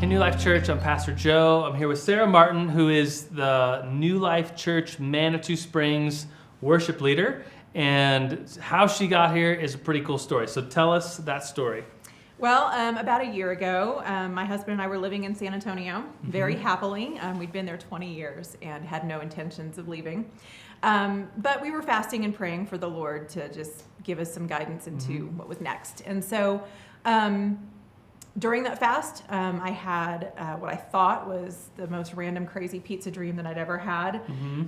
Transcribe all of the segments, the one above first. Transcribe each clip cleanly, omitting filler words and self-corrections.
Hey, New Life Church, I'm Pastor Joe. I'm here with Sarah Martin, who is the New Life Church Manitou Springs worship leader. And how she got here is a pretty cool story. So tell us that story. Well, about a year ago, my husband and I were living in San Antonio very happily. We'd been there 20 years and had no intentions of leaving. But we were fasting and praying for the Lord to just give us some guidance into what was next. And so during that fast, I had what I thought was the most random, crazy pizza dream that I'd ever had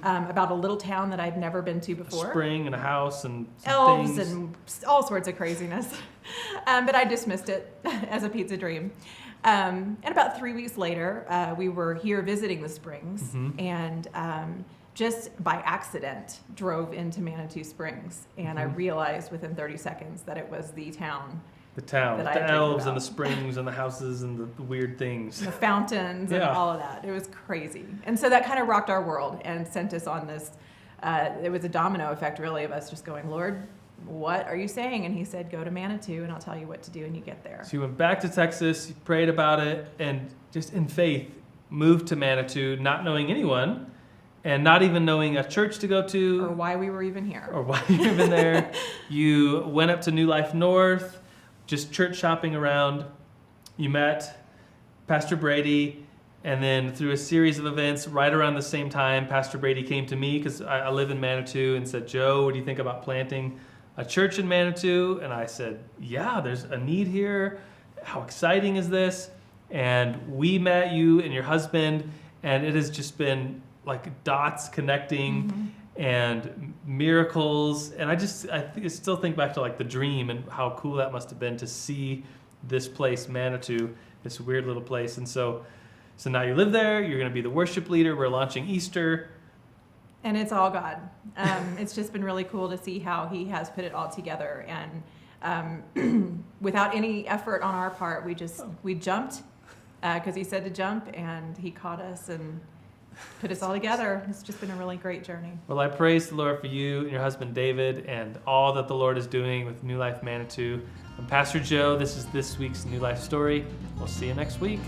about a little town that I'd never been to before. A spring and a house and some elves things. And all sorts of craziness. But I dismissed it as a pizza dream. And about 3 weeks later, we were here visiting the Springs and just by accident drove into Manitou Springs. And I realized within 30 seconds that it was the town. The town, that the I elves about. And the springs and the houses and the weird things. The fountains and all of that. It was crazy. And so that kind of rocked our world and sent us on this, it was a domino effect really of us just going, Lord, what are you saying? And he said, go to Manitou and I'll tell you what to do when you get there. So you went back to Texas, you prayed about it, and just in faith moved to Manitou, not knowing anyone and not even knowing a church to go to. Or why we were even here. Or why you were even there. You went up to New Life North, just church shopping around. You met Pastor Brady, and then through a series of events right around the same time, Pastor Brady came to me because I live in Manitou and said, Joe, what do you think about planting a church in Manitou? And I said, yeah, there's a need here. How exciting is this? And we met you and your husband, and it has just been like dots connecting and miracles. And I still think back to like the dream and how cool that must have been to see this place, Manitou, this weird little place. And so now you live there, you're going to be the worship leader. We're launching Easter. And it's all God. It's just been really cool to see how he has put it all together. And without any effort on our part, we jumped because he said to jump, and he caught us and put us all together. It's just been a really great journey. Well, I praise the Lord for you and your husband David and all that the Lord is doing with New Life Manitou. I'm Pastor Joe. This is this week's New Life Story. We'll see you next week.